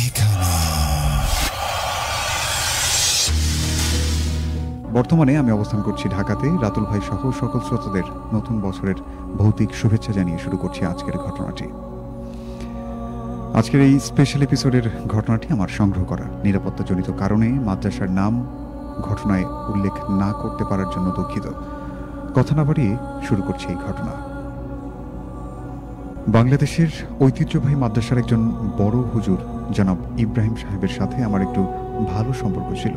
এখানে। বর্তমানে আমি অবস্থান করছি ঢাকাতে। রাতুল ভাই সহ সকল শ্রোতাদের নতুন বছরের ভৌতিক শুভেচ্ছা জানিয়ে শুরু করছি আজকের ঘটনাটি। আজকের এই স্পেশাল এপিসোডের ঘটনাটি আমার সংগ্রহ করা। নিরাপত্তাজনিত কারণে মাদ্রাসার নাম ঘটনায় উল্লেখ না করতে পারার জন্য দুঃখিত। কথা না বাড়িয়ে শুরু করছি এই ঘটনা। বাংলাদেশের ঐতিহ্যবাহী মাদ্রাসার একজন বড় হুজুর জনাব ইব্রাহিম সাহেবের সাথে আমার একটু ভালো সম্পর্ক ছিল।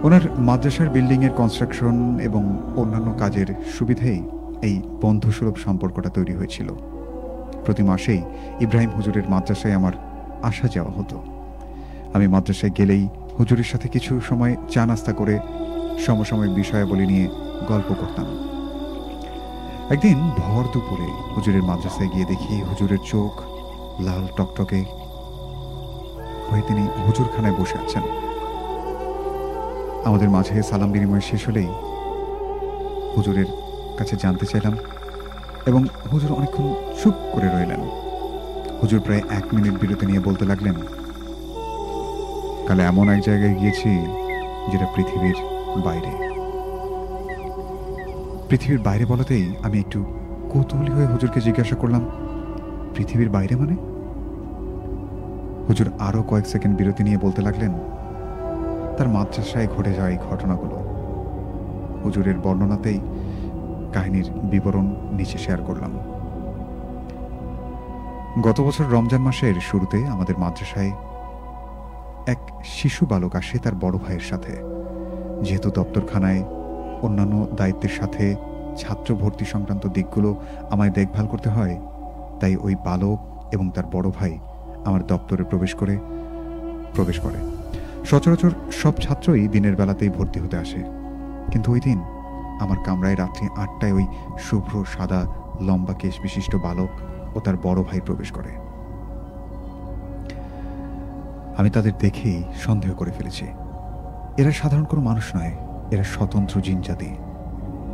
ওনার মাদ্রাসার বিল্ডিংয়ের কনস্ট্রাকশন এবং অন্যান্য কাজের সুবিধেই এই বন্ধুসুলভ সম্পর্কটা তৈরি হয়েছিল। প্রতি মাসেই ইব্রাহিম হুজুরের মাদ্রাসায় আমার আসা যাওয়া হতো। আমি মাদ্রাসায় গেলেই হুজুরের সাথে কিছু সময় চা নাস্তা করে সমসাময়িক বিষয়াবলী নিয়ে গল্প করতাম। একদিন ভর দুপুরে হুজুরের মাদ্রাসায় গিয়ে দেখি হুজুরের চোখ লাল টকটকে হয়ে তিনি হুজুরখানায় বসে আছেন। আমাদের মাঝে সালাম বিনিময় শেষ হলেই হুজুরের কাছে জানতে চাইলাম এবং হুজুর অনেকক্ষণ চুপ করে রইলেন। হুজুর প্রায় 1 মিনিট বিরতি নিয়ে বলতে লাগলেন, কাল এমন এক জায়গায় গিয়েছি যেটা পৃথিবীর বাইরে। পৃথিবীর বাইরে বলাতেই আমি একটু কৌতূহলী হয়ে হুজুরকে জিজ্ঞাসা করলাম, পৃথিবীর বাইরে মানে? হুজুর আরো কয়েক সেকেন্ড বিরতি নিয়ে বলতে লাগলেন, তার মাদ্রাসায় ঘটে যাওয়া এই ঘটনাগুলো। হুজুরের বর্ণনাতেই কাহিনীর বিবরণ নিচে শেয়ার করলাম। গত বছর রমজান মাসের শুরুতে আমাদের মাদ্রাসায় এক শিশু বালক আসে তার বড় ভাইয়ের সাথে। যেহেতু দপ্তরখানায় অন্যান্য দায়িত্বের সাথে ছাত্র ভর্তি সংক্রান্ত দিকগুলো আমায় দেখভাল করতে হয়, তাই ওই বালক এবং তার বড় ভাই আমার দপ্তরে প্রবেশ করে। সচরাচর সব ছাত্রই দিনের বেলাতেই ভর্তি হতে আসে, কিন্তু ওই দিন আমার কামরায় রাত্রি 8টায় ওই শুভ্র সাদা লম্বা কেশ বিশিষ্ট বালক ও তার বড় ভাই প্রবেশ করে। আমি তাদের দেখেই সন্দেহ করে ফেলেছি, এরা সাধারণ কোনো মানুষ নয়, এরা স্বতন্ত্র জিন জাতি।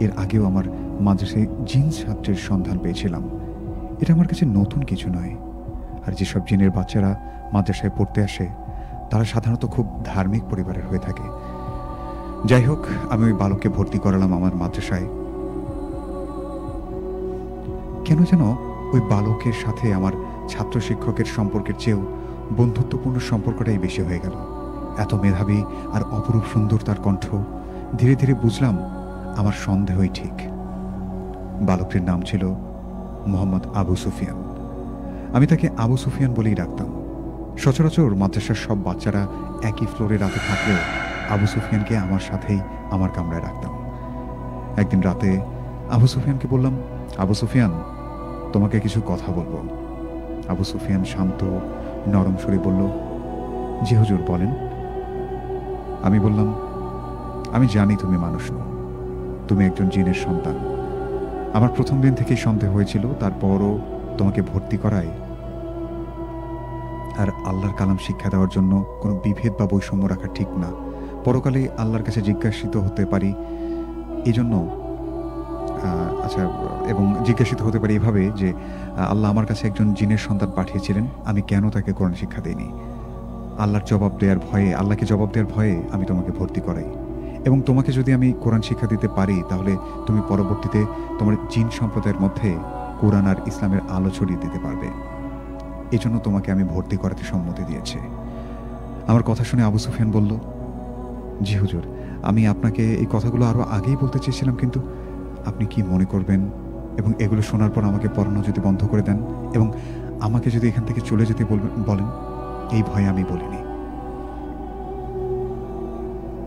এর আগেও আমার মাদ্রাসায় জিন ছাত্রের সন্ধান পেয়েছিলাম। এটা আমার কাছে নতুন কিছু নয়। আর যেসব জিনের বাচ্চারা মাদ্রাসায় পড়তে আসে তারা সাধারণত খুব ধার্মিক পরিবারের হয়ে থাকে। যাই হোক, আমি ওই বালককে ভর্তি করালাম আমার মাদ্রাসায়। কেন যেন ওই বালকের সাথে আমার ছাত্র শিক্ষকের সম্পর্কের চেয়েও বন্ধুত্বপূর্ণ সম্পর্কটাই বেশি হয়ে গেল। এত মেধাবী আর অপরূপ সুন্দর তার কণ্ঠ। ধীরে ধীরে বুঝলাম আমার সন্দেহই ঠিক। বালকটির নাম ছিল মোহাম্মদ আবু সুফিয়ান। আমি তাকে আবু সুফিয়ান বলেই ডাকতাম। সচরাচর মাদ্রাসার সব বাচ্চারা একই ফ্লোরে রাতে থাকলেও আবু সুফিয়ানকে আমার সাথেই আমার কামরায় রাখতাম। একদিন রাতে আবু সুফিয়ানকে বললাম, আবু সুফিয়ান, তোমাকে কিছু কথা বলবো। আবু সুফিয়ান শান্ত নরম সুরে বলল, জি হুজুর, বলেন। আমি বললাম, আমি জানি তুমি মানুষ নও, তুমি একজন জিনের সন্তান। আমার প্রথম দিন থেকেই সন্দেহ হয়েছিল, তারপরও তোমাকে ভর্তি করায় আর আল্লাহর কালাম শিক্ষা দেওয়ার জন্য কোনো বিভেদ বা বৈষম্য রাখা ঠিক না। পরকালে আল্লাহর কাছে জিজ্ঞাসিত হতে পারি এই জন্য এবং জিজ্ঞাসিত হতে পারি এভাবে যে আল্লাহ আমার কাছে একজন জিনের সন্তান পাঠিয়েছিলেন, আমি কেন তাকে কোরআন শিক্ষা দেইনি? আল্লাহকে জবাব দেওয়ার ভয়ে আমি তোমাকে ভর্তি করাই। এবং তোমাকে যদি আমি কোরআন শিক্ষা দিতে পারি তাহলে তুমি পরবর্তীতে তোমার জিন সম্প্রদায়ের মধ্যে কোরআন আর ইসলামের আলো ছড়িয়ে দিতে পারবে। এই জন্য তোমাকে আমি ভর্তি করাতে সম্মতি দিয়েছি। আমার কথা শুনে আবু সুফিয়ান বলল, জি হুজুর, আমি আপনাকে এই কথাগুলো আরো আগেই বলতে চেয়েছিলাম, কিন্তু আপনি কি মনে করবেন এবং এগুলো শোনার পর আমাকে পড়ানো যদি বন্ধ করে দেন এবং আমাকে যদি এখান থেকে চলে যেতে বলেন, এই ভয়ে আমি বলিনি।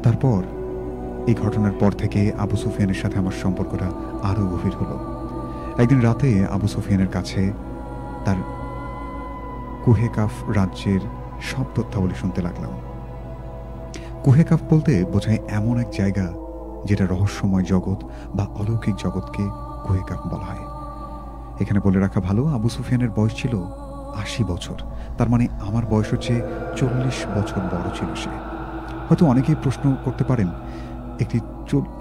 তারপর এই ঘটনার পর থেকে আবু সুফিয়ানের সাথে আমার সম্পর্কটা আরো গভীর হলো। একদিন রাতে আবু সুফিয়ানের কাছে তার কুহে কাফ রাজ্যের সব তথ্যাবলী শুনতে লাগলাম। কুহে কাফ বলতে বোঝায় এমন এক জায়গা যেটা রহস্যময় জগৎ বা অলৌকিক জগৎকে কুহে কাফ বলা হয়। এখানে বলে রাখা ভালো, আবু সুফিয়ানের বয়স ছিল 80 বছর। তার মানে আমার বয়স হচ্ছে 40 বছর বড় ছিল সে। হয়তো অনেকেই প্রশ্ন করতে পারেন, একটি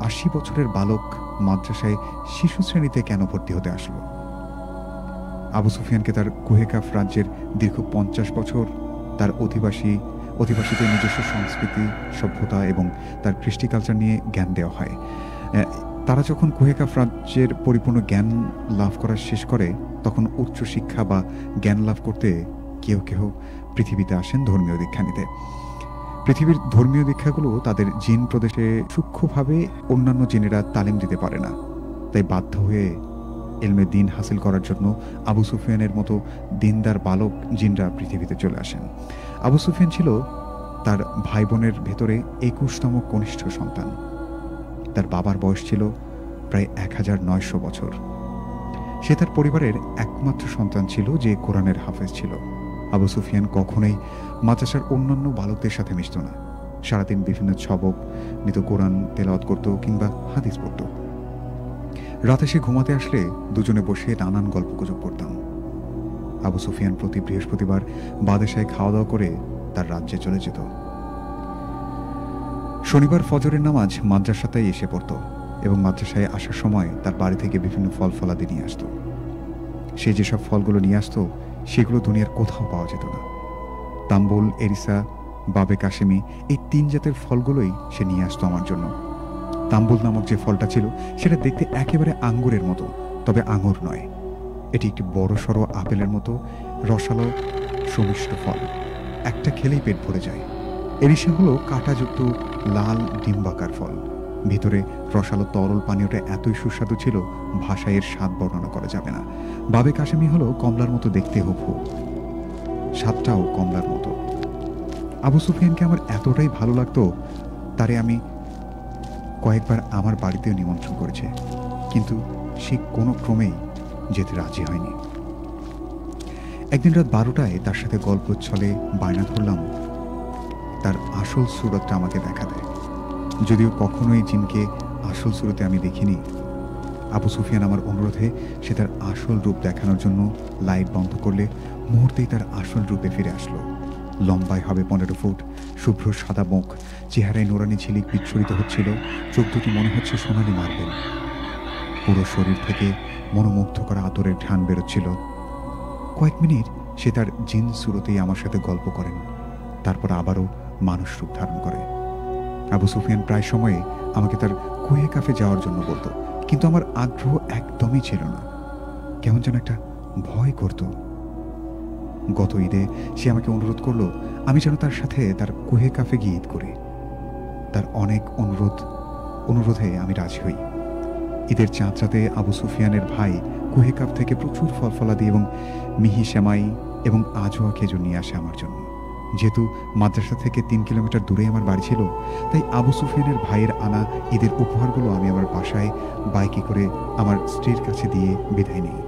80 বছরের বালক মাদ্রাসায় শিশু শ্রেণীতে কেন ভর্তি হতে আসলো? আবু সুফিয়ানকে তার কুহেকাফ রাজ্যের দীর্ঘ 50 বছর তার অধিবাসীদের নিজস্ব সংস্কৃতি, সভ্যতা এবং তার কৃষ্টি কালচার নিয়ে জ্ঞান দেওয়া হয়। তারা যখন কুহেকাফ রাজ্যের পরিপূর্ণ জ্ঞান লাভ করা শেষ করে, তখন উচ্চ শিক্ষা বা জ্ঞান লাভ করতে কেউ কেউ পৃথিবীতে আসেন ধর্মীয় দীক্ষা নিতে। পৃথিবীর ধর্মীয় দীক্ষাগুলো তাদের জিন প্রদেশে সূক্ষ্মভাবে অন্যান্য জিনেরা তালিম দিতে পারে না, তাই বাধ্য হয়ে এলমে দিন হাসিল করার জন্য আবু সুফিয়ানের মতো দিনদার বালক জিনরা পৃথিবীতে চলে আসেন। আবু সুফিয়ান ছিল তার ভাই বোনের ভেতরে 21তম কনিষ্ঠ সন্তান। তার বাবার বয়স ছিল প্রায় 1900 বছর। সে তার পরিবারের একমাত্র সন্তান ছিল যে কোরআনের হাফেজ ছিল। আবু সুফিয়ান কখনোই মাদ্রাসার অন্যান্য বালকদের সাথে মিশত না। সারাদিন বিভিন্ন সবক নিত, কোরআন তেলাওয়াত করত কিংবা হাদিস পড়ত। রাতে সে ঘুমাতে আসলে দুজনে বসে নানান গল্পগুজব করতাম। আবু সুফিয়ান প্রতি বৃহস্পতিবার বাদেশায় খাওয়া দাওয়া করে তার রাজ্যে চলে যেত। শনিবার ফজরের নামাজ মাদ্রাসাতেই এসে পড়ত এবং মাদ্রাসায় আসার সময় তার বাড়ি থেকে বিভিন্ন ফল ফলাদি নিয়ে আসত। সে যেসব ফলগুলো নিয়ে আসতো সেগুলো দুনিয়ার কোথাও পাওয়া যেত না। তাম্বুল, এরিসা, বাবে কাশেমি, এই 3 জাতের ফলগুলোই সে নিয়ে আসতো আমার জন্য। তাম্বুল নামক যে ফলটা ছিল সেটা দেখতে একেবারে আঙ্গুরের মতো, তবে আঙুর নয়। এটি একটি বড় সড়ো আপেলের মতো রসালো সুমিষ্ট ফল, একটা খেলেই পেট ভরে যায়। এরিসা হলো কাঁটাযুক্ত লাল ডিম্বাকার ফল, ভিতরে রসালো তরল পানীয়টা এতই সুস্বাদু ছিল ভাষায় এর স্বাদ বর্ণনা করা যাবে না। বাবে কাশেমি হলো কমলার মতো দেখতে, হুবহু স্বাদটাও কমলার মতো। আবু সুফিয়ানকে আমার এতটাই ভালো লাগতো, তারে আমি কয়েকবার আমার বাড়িতেও নিমন্ত্রণ করেছে, কিন্তু সে কোনো ক্রমেই যেতে রাজি হয়নি। একদিন রাত 12টায় তার সাথে গল্প ছলে বায়না ধরলাম তার আসল সুরতটা আমাকে দেখা দেয়। যদিও কখনোই জিনকে আসল সুরতে আমি দেখিনি, আবু সুফিয়ান আমার অনুরোধে সে তার আসল রূপ দেখানোর জন্য লাইট বন্ধ করলে মুহূর্তেই তার আসল রূপে ফিরে আসলো। লম্বায় হবে 15 ফুট, শুভ্র সাদা মুখ, চেহারায় নোরানি ঝিলিক বিচ্ছুরিত হচ্ছিল, চোখ দুটি মনে হচ্ছে সোনালি মার্বেল। পুরো শরীর থেকে মনোমুগ্ধ করা আতরের ঘ্রাণ বেরোচ্ছিল। কয়েক মিনিট সে তার জিন সুরতেই আমার সাথে গল্প করেন, তারপর আবারও মানুষ রূপ ধারণ করে। আবু সুফিয়ান প্রায় সময়ে আমাকে তার কুহে কাফে যাওয়ার জন্য বলতো, কিন্তু আমার আগ্রহ একদমই ছিল না। কেমন যেন একটা ভয় করত। গত ঈদে সে আমাকে অনুরোধ করলো আমি যেন তার সাথে তার কুহে কাফে গিয়ে ঈদ করি। তার অনেক অনুরোধে আমি রাজি হই। ঈদের চাঁদ রাতে আবু সুফিয়ানের ভাই কুহে কাফ থেকে প্রচুর ফলফলাদি এবং মিহি সেমাই এবং আজোয়া খেজুর নিয়ে আসে আমার জন্য। যেহেতু মাদ্রাসা থেকে 3 কিলোমিটার দূরে আমার বাড়ি ছিল, তাই আবু সুফিয়ানের ভাইয়ের আনা ঈদের উপহারগুলো আমি আমার বাসায় বাইকে করে আমার স্ত্রীর কাছে দিয়ে বিদায় নিই।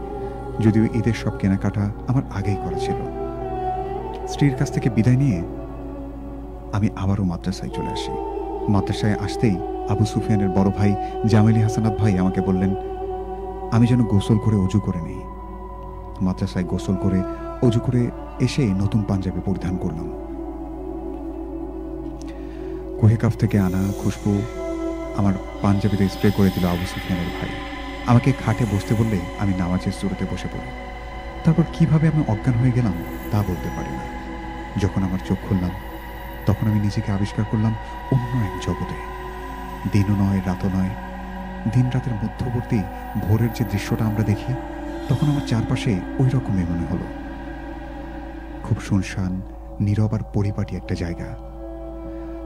যদিও ঈদের সব কেনাকাটা আমার আগেই করা ছিল। স্ত্রীর কাছ থেকে বিদায় নিয়ে আমি আবারও মাদ্রাসায় চলে আসি। মাদ্রাসায় আসতেই আবু সুফিয়ানের বড় ভাই জামিলি হাসানাত ভাই আমাকে বললেন আমি যেন গোসল করে অজু করে নেই। মাদ্রাসায় গোসল করে অজু করে এসে নতুন পাঞ্জাবি পরিধান করলাম। কুহেকাফ থেকে আনা খুশবু আমার পাঞ্জাবিতে স্প্রে করে দিল আবু সুফিয়ানের ভাই। আমাকে খাটে বসতে বললে আমি নামাজের সুরতে বসে পড়ি। তারপর কিভাবে আমি অজ্ঞান হয়ে গেলাম তা বলতে পারি না। যখন আমার চোখ খুললাম তখন আমি নিজেকে আবিষ্কার করলাম অন্য এক জগতে। দিনও নয়, রাতও নয়, দিন রাতের মধ্যবর্তী ভোরের যে দৃশ্যটা আমরা দেখি, তখন আমার চারপাশে ওই রকমই মনে হলো। খুব শুনশান, নীরব আর পরিপাটি একটা জায়গা।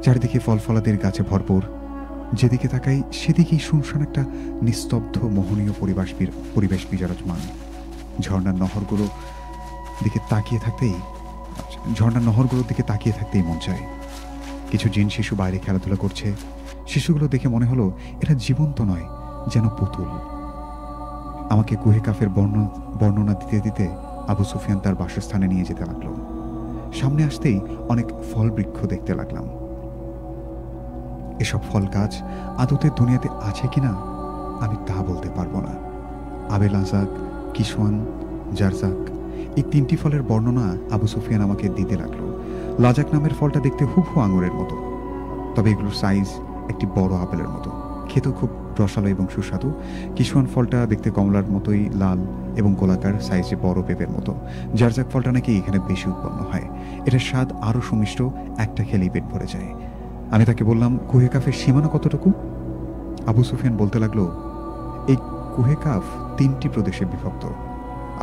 চারিদিকে ফলফলাদের গাছে ভরপুর। যেদিকে তাকাই সেদিকেই শুনশান একটা নিস্তব্ধ মোহনীয় পরিবেশ বিরাজমান। ঝর্ণার নহরগুলোর দিকে তাকিয়ে থাকতেই মন চায়। কিছু জিন শিশু বাইরে খেলাধুলা করছে। শিশুগুলো দেখে মনে হলো এরা জীবন্ত নয়, যেন পুতুল। আমাকে কুহে কাফের বর্ণনা দিতে দিতে আবু সুফিয়ান তার বাসস্থানে নিয়ে যেতে লাগলো। সামনে আসতেই অনেক ফল বৃক্ষ দেখতে লাগলাম। এসব ফল গাছ আদতে দুনিয়াতে আছে কিনা আমি তা বলতে পারবো না। আবেল আজাক, কিশওয়ান, জারজাক, এই 3টি ফলের বর্ণনা আবু সুফিয়ান আমাকে দিতে লাগলো। লাজাক নামের ফলটা দেখতে হুবহু আঙুরের মতো, তবে এগুলোর সাইজ একটি বড় আপেলের মতো, খেতেও খুব রসালো এবং সুস্বাদু। কিশুয়ান ফলটা দেখতে কমলার মতোই লাল এবং গোলাকার, সাইজে বড় পেঁপের মতো। জারজাক ফলটা নাকি এখানে বেশি উৎপন্ন হয়। এটার স্বাদ আরও সুমিষ্ট, একটা খেলেই পেট ভরে যায়। আমি তাকে বললাম, কুহে কাফের সীমানা কতটুকু? আবু সুফিয়ান বলতে লাগলো, এই কুহে কাফ 3টি প্রদেশে বিভক্ত: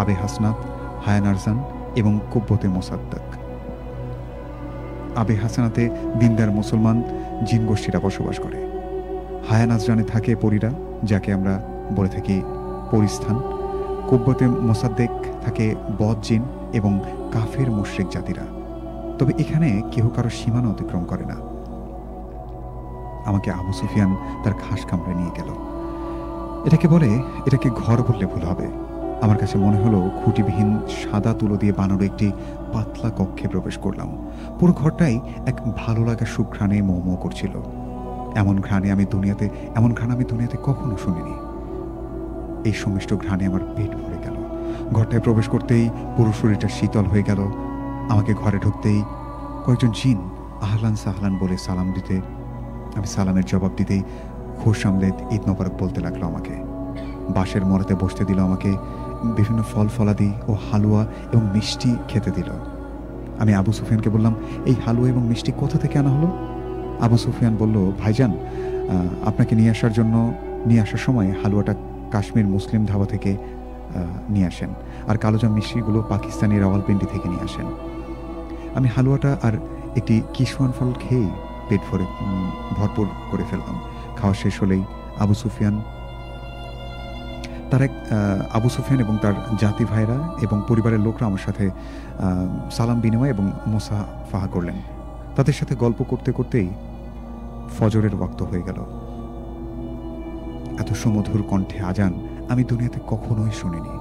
আবে হাসনাত, হায়ানারজান এবং কুব্বতে মোসাদ্দাক। আবে হাসানাতে দিনদার মুসলমান জিন গোষ্ঠীরা বসবাস করে। হায়ানাজরানে থাকে পরীরা, যাকে আমরা বলে থাকি পরিস্থান। কুব্বতে মোসাদ্দেক থাকে বদ জিন এবং কাফের মুশরিক জাতিরা। তবে এখানে কেহ কারো সীমানা অতিক্রম করে না। আমাকে আবু সুফিয়ান তার খাস কামড়ে নিয়ে গেল। এটাকে ঘর বললে ভুল হবে। আমার কাছে মনে হলো খুঁটিবিহীন সাদা তুলো দিয়ে বানানো একটি পাতলা কক্ষে প্রবেশ করলাম। পুরো ঘরটাই এক ভালো লাগা সুঘ্রাণে মৌ মৌ করছিল। এমন ঘ্রাণ আমি দুনিয়াতে কখনো শুনিনি। এই সুমিষ্ট ঘ্রাণে আমার পেট ভরে গেল। ঘরটায় প্রবেশ করতেই পুরো শরীরটা শীতল হয়ে গেল। আমাকে ঘরে ঢুকতেই কয়েকজন জিন আহলান সাহলান বলে সালাম দিতে, আমি সালামের জবাব দিতেই খোশ আমলেদ ঈদ মোবারক বলতে লাগলো। আমাকে বাঁশের মরাতে বসতে দিল। আমাকে বিভিন্ন ফল ফলাদি ও হালুয়া এবং মিষ্টি খেতে দিল। আমি আবু সুফিয়ানকে বললাম, এই হালুয়া এবং মিষ্টি কোথা থেকে আনা হলো? আবু সুফিয়ান বলল, ভাইজান, আপনাকে নিয়ে আসার সময় হালুয়াটা কাশ্মীর মুসলিম ধাবা থেকে নিয়ে আসেন, আর কালোজাম মিষ্টিগুলো পাকিস্তানি রাওয়ালপিন্ডি থেকে নিয়ে আসেন। আমি হালুয়াটা আর একটি কিশুয়ান ফল খেয়েই পেট ভরপুর করে ফেললাম। খাওয়া শেষ হলেই আবু সুফিয়ান এবং তার জাতি ভাইরা এবং পরিবারের লোকরা আমার সাথে সালাম বিনিময় এবং মুসাফাহা করলেন। তাদের সাথে গল্প করতে করতেই ফজরের ওয়াক্ত হয়ে গেল। এত সুমধুর কণ্ঠে আজান আমি দুনিয়াতে কখনোই শুনিনি।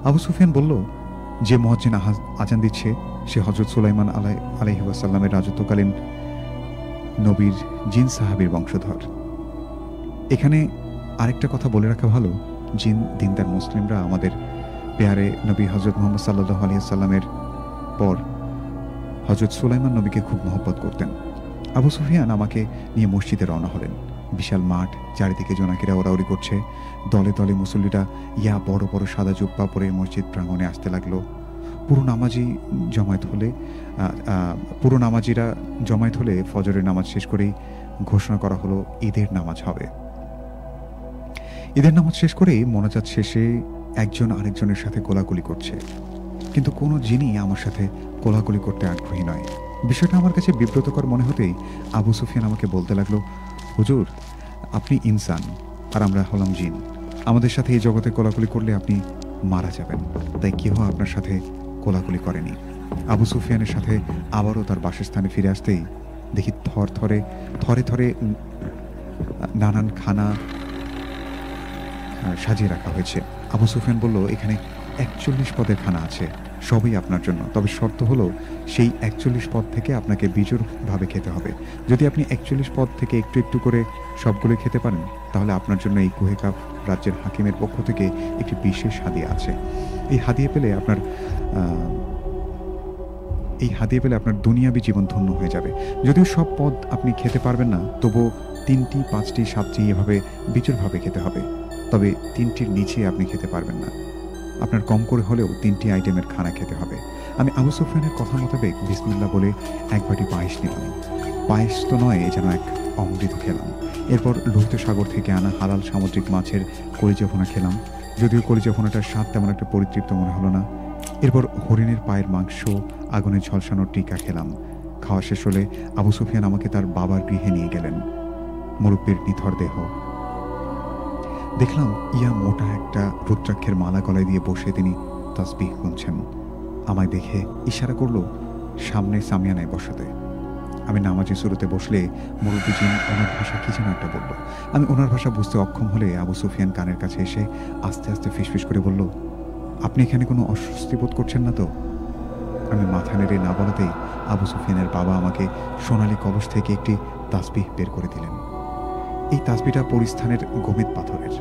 আবু সুফিয়ান বলল, যে মুয়াজ্জিন আজান দিচ্ছে সে হযরত সুলাইমান আলাইহি ওয়াসাল্লামের রাজত্বকালীন নবীর জিন সাহাবীর বংশধর। এখানে আরেকটা কথা বলে রাখা ভালো, জিন দিনদার মুসলিমরা আমাদের পেয়ারে নবী হযরত মুহাম্মদ সাল্লাল্লাহু আলাইহি ওয়াসাল্লামের পর হযরত সুলাইমান নবীকে খুব মহব্বত করতেন। আবু সুফিয়ান আমাকে নিয়ে মসজিদে রওনা হলেন। বিশাল মাঠ, চারিদিকে জোনাকিরা ওরাউরি করছে। দলে দলে মুসল্লিরা বড় বড় সাদা জুব্বা পরে মসজিদ প্রাঙ্গণে আসতে লাগলো। পুরো নামাজিরা জমায়েত হলে ফজরের নামাজ শেষ করেই ঘোষণা করা হলো ঈদের নামাজ হবে। ঈদের নামাজ শেষ করেই মোনাজাত শেষে একজন আরেকজনের সাথে কোলাকুলি করছে, কিন্তু কোনো জিনই আমার সাথে কোলাকুলি করতে আগ্রহী নয়। বিষয়টা আমার কাছে বিব্রতকর মনে হতেই আবু সুফিয়ান আমাকে বলতে লাগলো, হুজুর, আপনি ইনসান আর আমরা হলাম জিন। আমাদের সাথে এই জগতে কোলাকুলি করলে আপনি মারা যাবেন, তাই কেউ আপনার সাথে কোলাকুলি করেনি। আবু সুফিয়ানের সাথে আবারও তার বাসস্থানে ফিরে আসতেই দেখি থরে থরে নানান খানা সাজিয়ে রাখা হয়েছে। আবু সুফিয়ান বলল, এখানে 41 পদের খানা আছে, সবই আপনার জন্য। তবে শর্ত হলো সেই 41 পদ থেকে আপনাকে বিজোড়ভাবে খেতে হবে। যদি আপনি 41 পদ থেকে একটু একটু করে সবগুলো খেতে পারেন, তাহলে আপনার জন্য এই কুহে কাফ রাজ্যের হাকিমের পক্ষ থেকে একটি বিশেষ হাদিয়া আছে। এই হাদিয়া পেলে আপনার দুনিয়াবী জীবন ধন্য হয়ে যাবে। যদিও সব পদ আপনি খেতে পারবেন না, তবুও 3টি, 5টি, 7টি এভাবে বিজোড়ভাবে খেতে হবে। তবে 3টির নিচে আপনি খেতে পারবেন না। আপনার কম করে হলেও 3টি আইটেমের খানা খেতে হবে। আমি আবু সুফিয়ানের কথা মোতাবেক বিসমিল্লাহ বলে এক বাটি পায়েস নিলাম। পায়েস তো নয়, যেন এক অমৃত খেলাম। এরপর লোহিত সাগর থেকে আনা হালাল সামুদ্রিক মাছের কলিজা ভুনা খেলাম। যদিও কলিজা ভুনাটার স্বাদ তেমন একটা পরিতৃপ্ত মনে হলো না। এরপর হরিণের পায়ের মাংস, আগুনে ঝলসানোর টিকা খেলাম। খাওয়া শেষ হলে আবু সুফিয়ান আমাকে তার বাবার গৃহে নিয়ে গেলেন। মুরব্বির নিথর দেহ। দেখলাম মোটা একটা রুদ্রাক্ষের মালা গলায় দিয়ে বসে তিনি তাসবিহ গুনছেন। আমায় দেখে ইশারা করলো সামনে সামিয়ানায় বসাতে। আমি নামাজে শুরুতে বসলে মুরব্বি জিন ওনার ভাষা কি যেন একটা বলল। আমি ওনার ভাষা বুঝতে অক্ষম হলে আবু সুফিয়ান কানের কাছে এসে আস্তে আস্তে ফিসফিস করে বলল, আপনি এখানে কোনো অস্বস্তি বোধ করছেন না তো? আমি মাথা নেড়ে না বলাতেই আবু সুফিয়ানের বাবা আমাকে সোনালী কলস থেকে একটি তাসবিহ বের করে দিলেন। এই তাসবিটা পরিস্থানের গোমেদ পাথরের।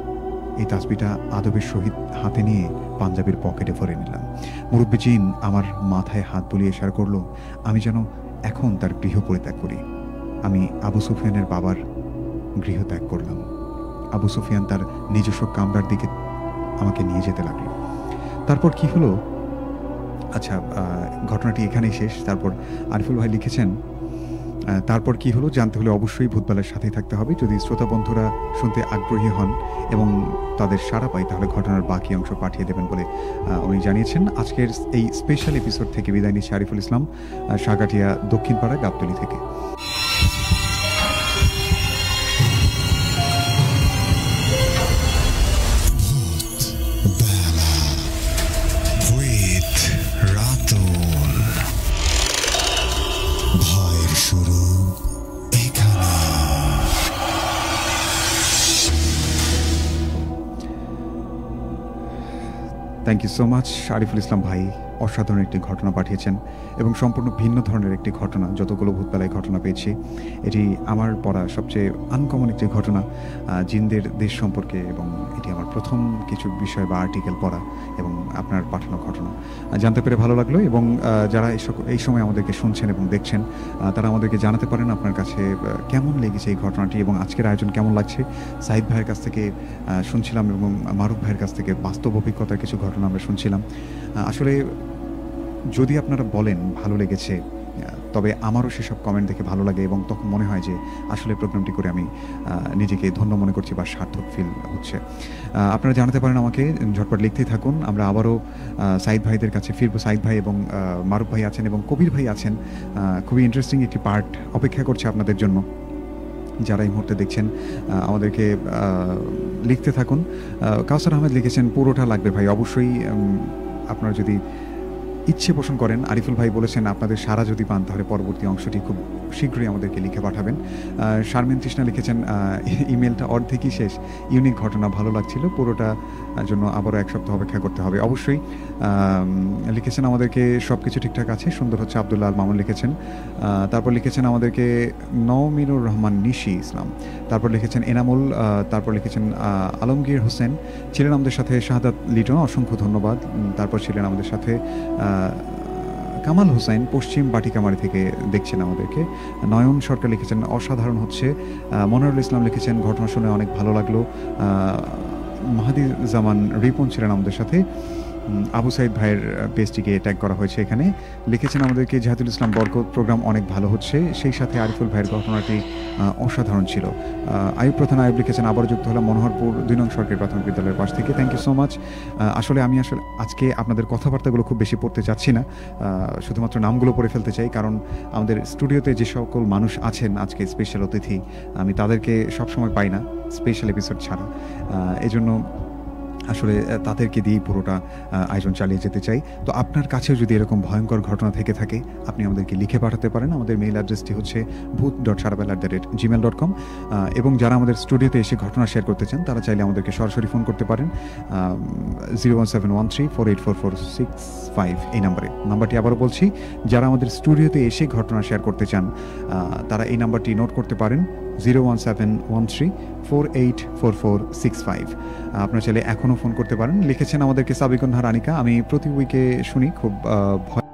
এই তাসবিটা আদবের সহিত হাতে নিয়ে পাঞ্জাবির পকেটে ভরে নিলাম। মুরব্বি জিন আমার মাথায় হাত বুলিয়ে ইশারা করলো আমি যেন এখন তার গৃহ পরিত্যাগ করি। আমি আবু সুফিয়ানের বাবার গৃহ ত্যাগ করলাম। আবু সুফিয়ান তার নিজস্ব কামরার দিকে আমাকে নিয়ে যেতে লাগলো। তারপর কি হলো, আচ্ছা ঘটনাটি এখানেই শেষ। তারপর আরিফুল ভাই লিখেছেন, তারপর কি হলো জানতে হলে অবশ্যই ভূতবেলার সাথেই থাকতে হবে। যদি শ্রোতা বন্ধুরা শুনতে আগ্রহী হন এবং তাদের সাড়া পায় তাহলে ঘটনার বাকি অংশ পাঠিয়ে দেবেন বলে উনি জানিয়েছেন। আজকের এই স্পেশাল এপিসোড থেকে বিদায় নিচ্ছে আরিফুল ইসলাম, সাগাটিয়া দক্ষিণপাড়া গাবতলী থেকে। Thank you so much Ariful Islam ভাই, অসাধারণ একটি ঘটনা পাঠিয়েছেন এবং সম্পূর্ণ ভিন্ন ধরনের একটি ঘটনা। যতগুলো ভূতবেলায় ঘটনা পেয়েছি এটি আমার পড়া সবচেয়ে আনকমন একটি ঘটনা জিনদের দেশ সম্পর্কে, এবং এটি আমার প্রথম কিছু বিষয় বা আর্টিকেল পড়া এবং আপনার পাঠানো ঘটনা জানতে পেরে ভালো লাগলো। এবং যারা এই সময় আমাদেরকে শুনছেন এবং দেখছেন তারা আমাদেরকে জানাতে পারেন আপনার কাছে কেমন লেগেছে এই ঘটনাটি এবং আজকের আয়োজন কেমন লাগছে। সাইদ ভাইয়ের কাছ থেকে শুনছিলাম এবং মারুফ ভাইয়ের কাছ থেকে বাস্তব অভিজ্ঞতার কিছু ঘটনা আমরা শুনছিলাম। আসলে যদি আপনারা বলেন ভালো লেগেছে, তবে আমারও সেসব কমেন্ট দেখে ভালো লাগে এবং তখন মনে হয় যে আসলে প্রোগ্রামটি করে আমি নিজেকে ধন্য মনে করছি বা সার্থক ফিল হচ্ছে। আপনারা জানাতে পারেন আমাকে, ঝটপট লিখতেই থাকুন। আমরা আবারও সাইদ ভাইদের কাছে ফিরবো। সাইদ ভাই এবং মারুফ ভাই আছেন এবং কবির ভাই আছেন। খুবই ইন্টারেস্টিং একটি পার্ট অপেক্ষা করছে আপনাদের জন্য। যারা এই মুহূর্তে দেখছেন আমাদেরকে লিখতে থাকুন। কাউসার আহমেদ লিখেছেন, পুরোটা লাগবে ভাই, অবশ্যই আপনারা যদি ইচ্ছে পোষণ করেন। আরিফুল ভাই বলেছেন আপনাদের সারা যদি পান তাহলে পরবর্তী অংশটি খুব শীঘ্রই আমাদেরকে লিখে পাঠাবেন। শারমিন তৃষ্ণা লিখেছেন, ইমেলটা অর্ধেকই শেষ, ইউনিক ঘটনা, ভালো লাগছিল, পুরোটা জন্য আবারও এক সপ্তাহ অপেক্ষা করতে হবে। অবশ্যই লিখেছেন আমাদেরকে সব কিছু ঠিকঠাক আছে, সুন্দর হচ্ছে, আব্দুল্লাহ আল মামুন লিখেছেন। তারপর লিখেছেন আমাদেরকে নওমিনুর রহমান নিশি ইসলাম। তারপর লিখেছেন এনামুল। তারপর লিখেছেন আলমগীর হোসেন ছিলেন আমাদের সাথে, শাহাদাত লিটন অসংখ্য ধন্যবাদ। তারপর ছিলেন আমাদের সাথে কামাল হোসেন পশ্চিম বাটিকামারি থেকে দেখছেন আমাদেরকে। নয়ন সরকার লিখেছেন অসাধারণ হচ্ছে। মনিরুল ইসলাম লিখেছেন ঘটনা শুনে অনেক ভালো লাগলো। মাহাদি জামান রিপন ছিলেন আমাদের সাথে। আবু সাইদ ভাইয়ের পেজটিকে ট্যাগ করা হয়েছে এখানে। লিখেছেন আমাদেরকে জাহাদুল ইসলাম বরকত, প্রোগ্রাম অনেক ভালো হচ্ছে, সেই সাথে আরিফুল ভাইয়ের ঘটনাটি অসাধারণ ছিল। আয়ুব প্রধান আয়ুব লিখেছেন আবার যুক্ত হলাম মনোহরপুর 2 নং সরকারি প্রাথমিক বিদ্যালয়ের পাশ থেকে। Thank you so much. আমি আজকে আপনাদের কথাবার্তাগুলো খুব বেশি পড়তে চাচ্ছি না, শুধুমাত্র নামগুলো পড়ে ফেলতে চাই, কারণ আমাদের স্টুডিওতে যে সকল মানুষ আছেন আজকে স্পেশাল অতিথি, আমি তাদেরকে সবসময় পাই না স্পেশাল এপিসোড ছাড়া। এজন্য আসলে তাদেরকে দিয়েই পুরোটা আয়োজন চালিয়ে যেতে চাই। তো আপনার কাছেও যদি এরকম ভয়ঙ্কর ঘটনা থেকে থাকে আপনি আমাদেরকে লিখে পাঠাতে পারেন। আমাদের মেইল অ্যাড্রেসটি হচ্ছে bhoot.sarabel@gmail.com। এবং যারা আমাদের স্টুডিওতে এসে ঘটনা শেয়ার করতে চান তারা চাইলে আমাদেরকে সরাসরি ফোন করতে পারেন 01713484465 এই নাম্বারটি আবারও বলছি। যারা আমাদের স্টুডিওতে এসে ঘটনা শেয়ার করতে চান তারা এই নাম্বারটি নোট করতে পারেন 01713484465। আপনারা চাইলে এখনও ফোন করতে পারেন। লিখেছেন আমাদেরকে সাবিকুন নাহার আনিকা, আমি প্রতি উইকে শুনি, খুব ভয়